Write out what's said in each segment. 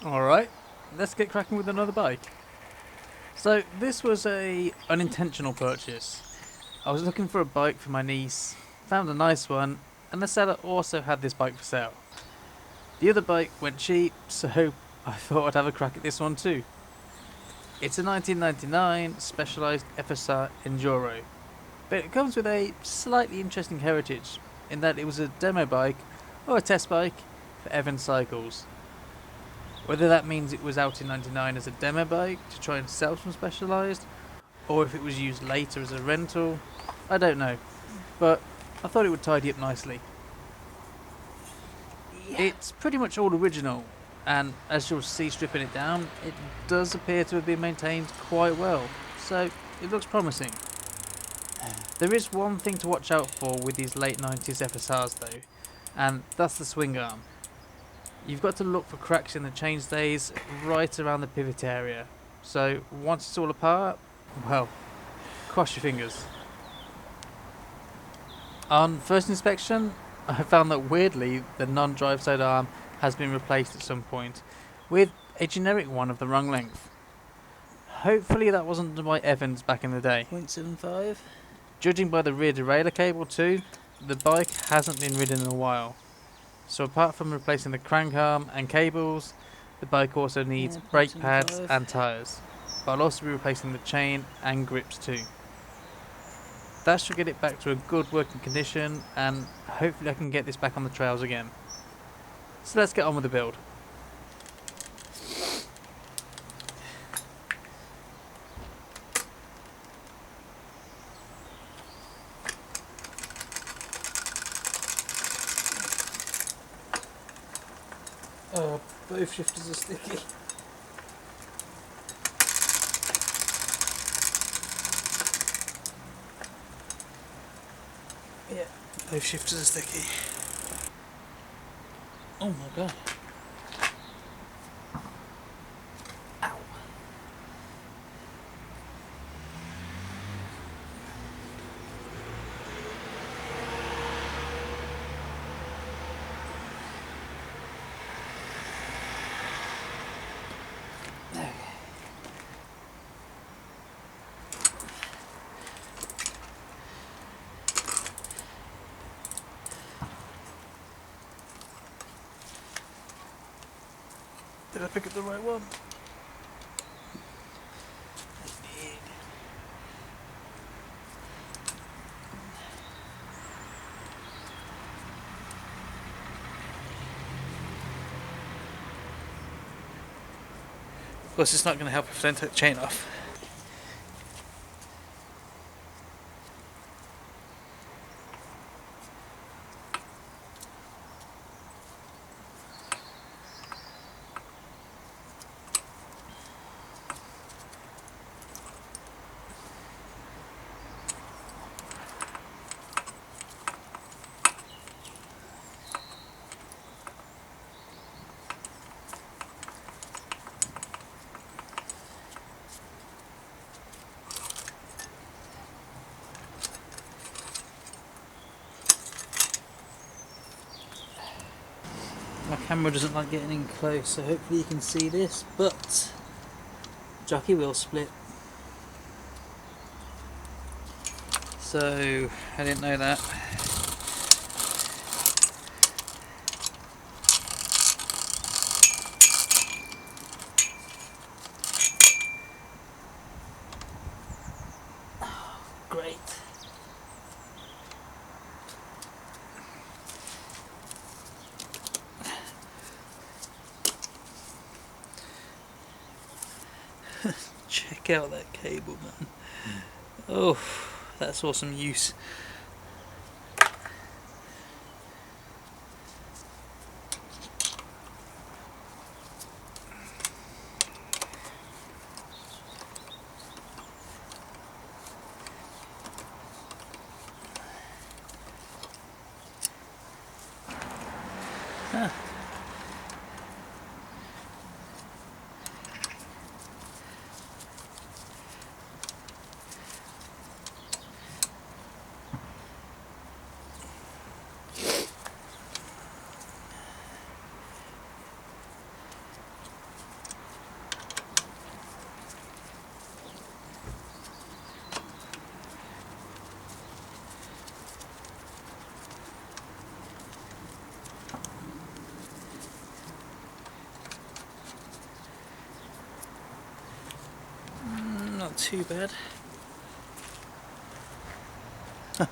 Alright, let's get cracking with another bike. So this was a unintentional purchase. I was looking for a bike for my niece, found a nice one, and the seller also had this bike for sale. The other bike went cheap, so I thought I'd have a crack at this one too. It's a 1999 Specialized FSR Enduro, but it comes with a slightly interesting heritage in that it was a demo bike or a test bike for Evan Cycles. Whether that means it was out in '99 as a demo bike to try and sell some Specialized, or if it was used later as a rental, I don't know, but I thought it would tidy up nicely. It's pretty much all original, and as you'll see stripping it down, it does appear to have been maintained quite well, so it looks promising. There is one thing to watch out for with these late 90s FSRs though, and that's the swing arm. You've got to look for cracks in the chainstays right around the pivot area, so once it's all apart, well, cross your fingers. On first inspection, I found that weirdly the non-drive side arm has been replaced at some point with a generic one of the wrong length. Hopefully that wasn't done by Evans back in the day. 0.75. Judging by the rear derailleur cable too, the bike hasn't been ridden in a while. So apart from replacing the crank arm and cables, the bike also needs brake pads and tyres. But I'll also be replacing the chain and grips too. That should get it back to a good working condition, and hopefully I can get this back on the trails again. So let's get on with the build. Oh, both shifters are sticky. Yeah, both shifters are sticky. Oh my god. Ow. Okay. Did I pick up the right one? I did. Of course, it's not going to help if I don't take the chain off. My camera doesn't like getting in close, so hopefully you can see this, but jockey wheel split. So, I didn't know that. Great. Check out that cable, man. Oh, that's awesome use. Huh. not too bad.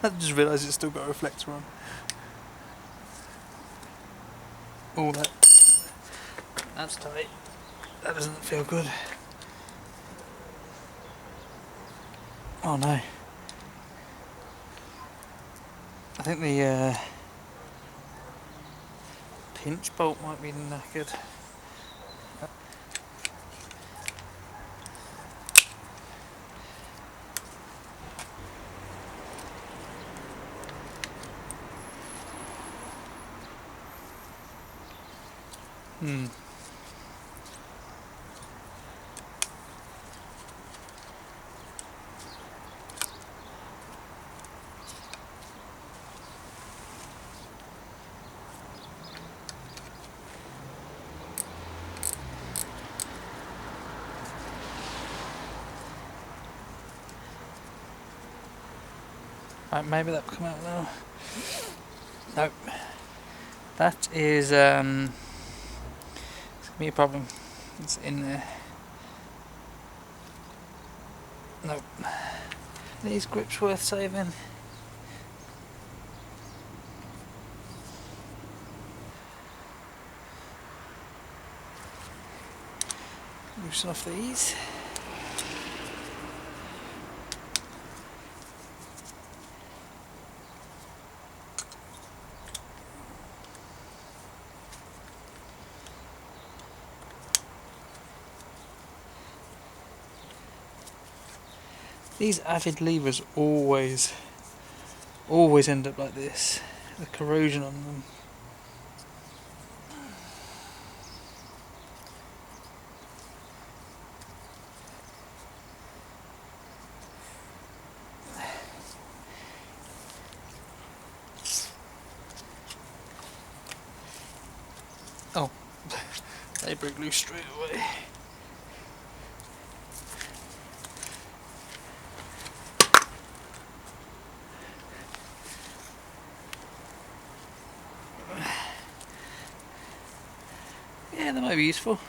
I just realised it's still got a reflector on. Oh, that's tight. That doesn't feel good. Oh no. I think the pinch bolt might be knackered. Right, maybe that'll come out now. Nope. That is it's gonna be a problem. It's in there. Nope. These grips worth saving. Loosen off these. These Avid levers always end up like this. The corrosion on them. Oh, they broke loose straight away. Yeah, that might be useful.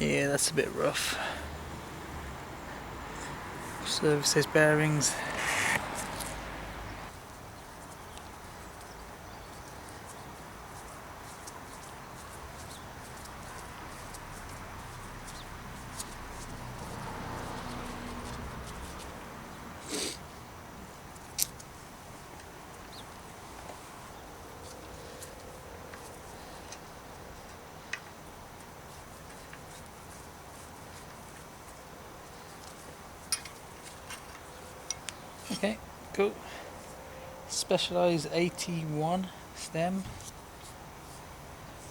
Yeah, that's a bit rough. Service those bearings. Okay, cool. Specialized 81 stem.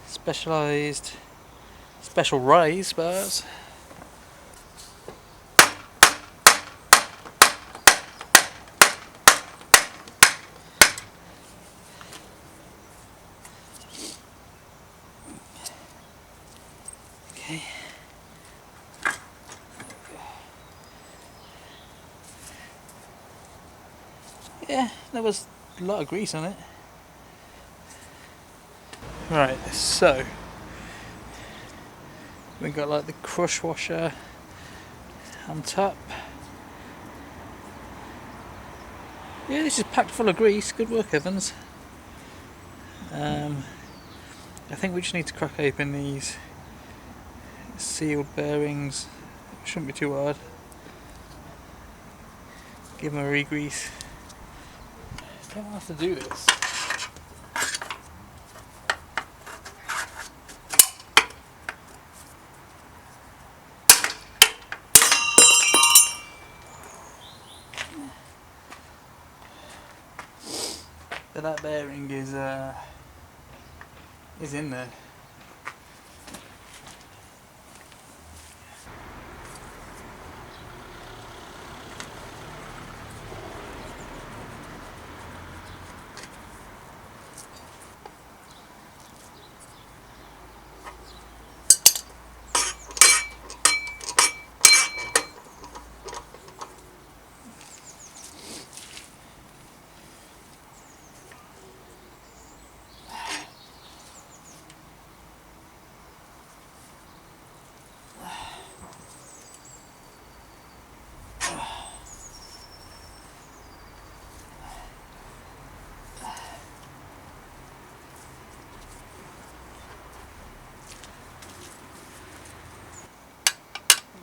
Specialized special rise bars. Okay. Yeah, there was a lot of grease on it. Right, so we've got like the crush washer on top. Yeah, this is packed full of grease. Good work, Evans. I think we just need to crack open these sealed bearings. Shouldn't be too hard. Give them a re-grease. Don't have to do this. But that bearing is in there.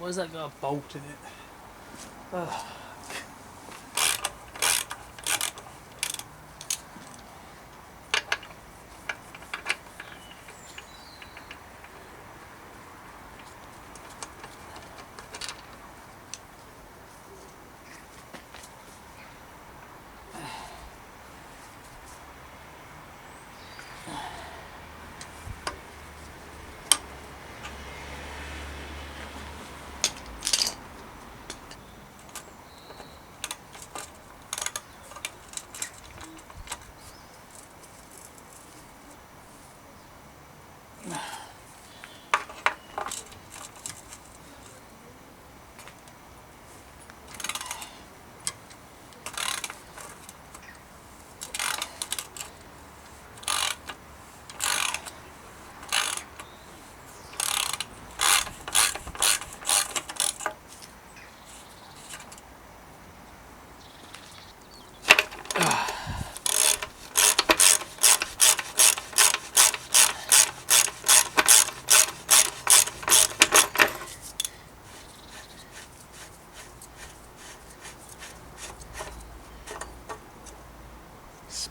Why's that got a bolt in it? Ugh.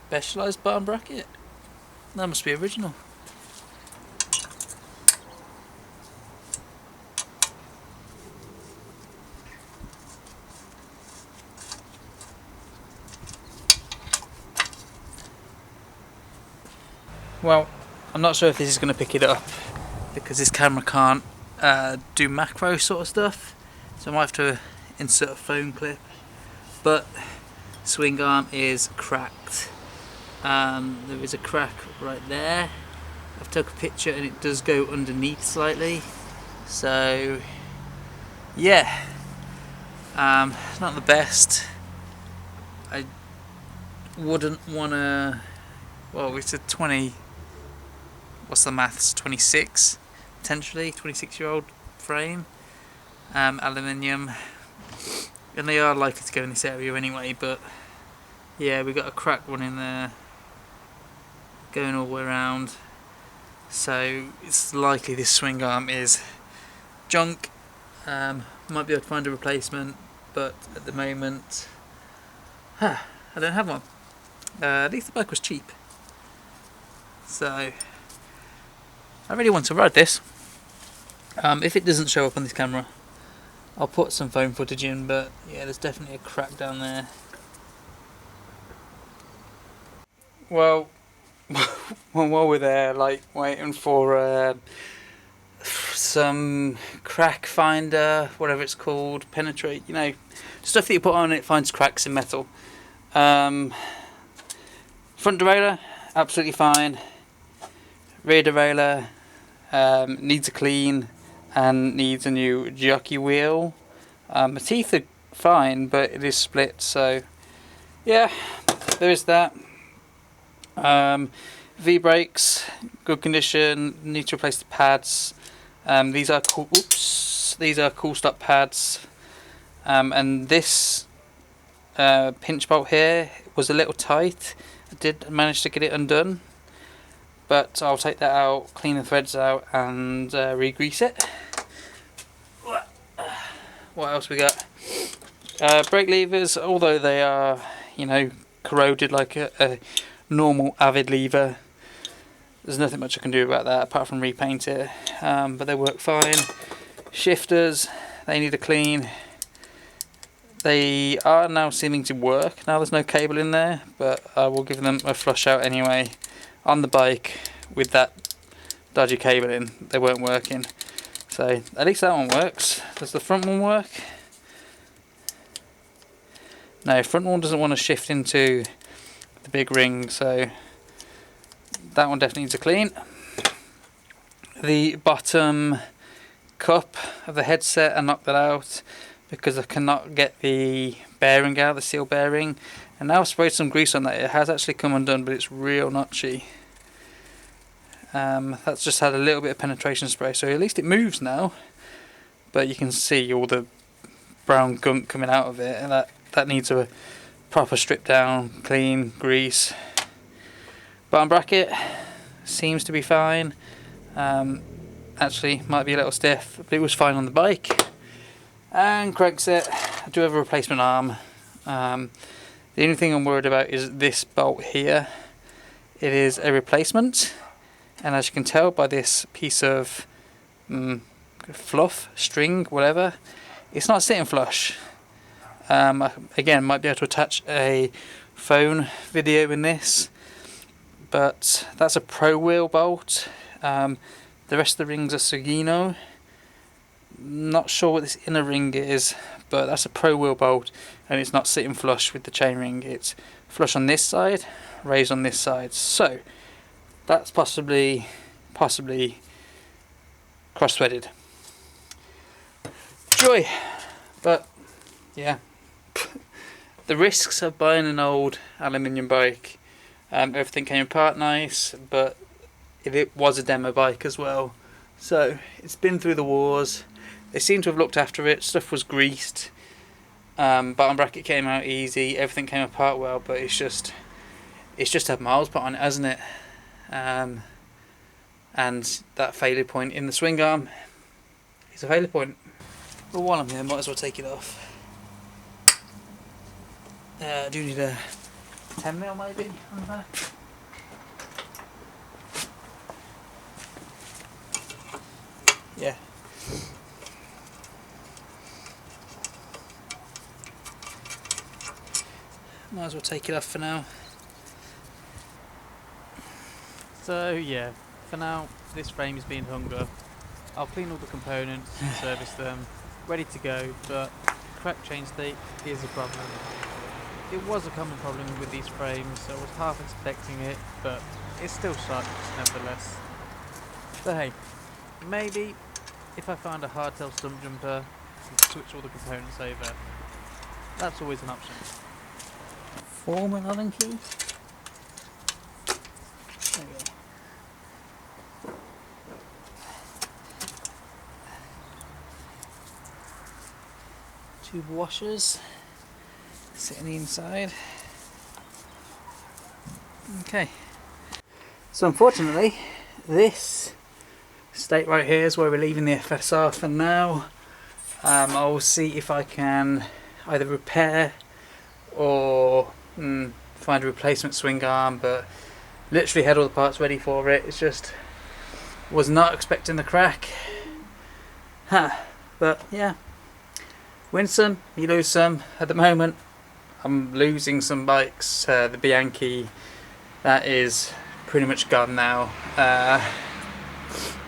Specialized bottom bracket? That must be original. Well, I'm not sure if this is going to pick it up because this camera can't do macro sort of stuff, so I might have to insert a phone clip, but swing arm is cracked. There is a crack right there. I've took a picture and it does go underneath slightly, so yeah, not the best. I wouldn't want to, well, it's a 20, what's the maths, 26 potentially, 26-year-old frame, aluminium, and they are likely to go in this area anyway, but yeah, we got a crack running there going all the way around, so it's likely this swing arm is junk. Might be able to find a replacement, but at the moment I don't have one. At least the bike was cheap, so I really want to ride this. If it doesn't show up on this camera, I'll put some phone footage in, but yeah, there's definitely a crack down there. Well, while we're there, like waiting for some crack finder, whatever it's called, penetrate, you know, stuff that you put on it finds cracks in metal. Front derailleur, absolutely fine. Rear derailleur needs a clean and needs a new jockey wheel. The teeth are fine, but it is split, so yeah, there is that. V brakes, good condition. Need to replace the pads. These are cool. Oops, these are Kool stop pads. And this pinch bolt here was a little tight. I did manage to get it undone, but I'll take that out, clean the threads out, and re-grease it. What else we got? Brake levers, although they are, you know, corroded like a normal Avid lever. There's nothing much I can do about that apart from repaint it, but they work fine. Shifters, they need a clean. They are now seeming to work. Now there's no cable in there, but I will give them a flush out anyway. On the bike with that dodgy cable in, they weren't working. So at least that one works. Does the front one work? No, front one doesn't want to shift into the big ring, so that one definitely needs a clean. The bottom cup of the headset, I knocked that out because I cannot get the bearing out, the seal bearing. And now I've sprayed some grease on that. It has actually come undone, but it's real notchy. That's just had a little bit of penetration spray, so at least it moves now. But you can see all the brown gunk coming out of it, and that needs a proper strip down, clean, grease. Bottom bracket seems to be fine. Actually, might be a little stiff, but it was fine on the bike. And Crankset, I do have a replacement arm. The only thing I'm worried about is this bolt here. It is a replacement, and as you can tell by this piece of fluff, string, whatever, it's not sitting flush. Again, might be able to attach a phone video in this, but that's a Pro Wheel bolt. The rest of the rings are Sugino. Not sure what this inner ring is, but that's a Pro Wheel bolt, and it's not sitting flush with the chainring. It's flush on this side, raised on this side. So that's possibly cross-threaded. Joy, but yeah, the risks of buying an old aluminium bike. Everything came apart nice, but it was a demo bike as well, so it's been through the wars. They seem to have looked after it. Stuff was greased. Bottom bracket came out easy. Everything came apart well, but it's just had miles put on it, hasn't it? And that failure point in the swing arm is a failure point. But while I'm here, I might as well take it off. I do need a 10mm maybe on the back. Yeah. Might as well take it off for now. So yeah, for now this frame is being hung up. I'll clean all the components, service them, ready to go, but cracked chain state is a problem. It was a common problem with these frames, so I was half expecting it, but it still sucks nevertheless. So hey, maybe if I find a hardtail stump jumper and switch all the components over, that's always an option. 4mm Allen key. There we go. Tube washers sit on the inside. Okay. So unfortunately, this state right here is where we're leaving the FSR for now. I'll see if I can either repair or find a replacement swing arm, but literally had all the parts ready for it. It's just was not expecting the crack. But yeah, win some, you lose some. At the moment I'm losing some bikes. The Bianchi, that is pretty much gone now.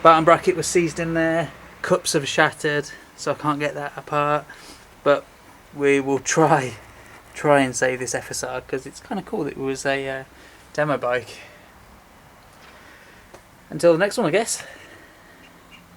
Bottom bracket was seized in there, cups have shattered, so I can't get that apart, but we will try and save this FSR because it's kind of cool that it was a demo bike. Until the next one, I guess.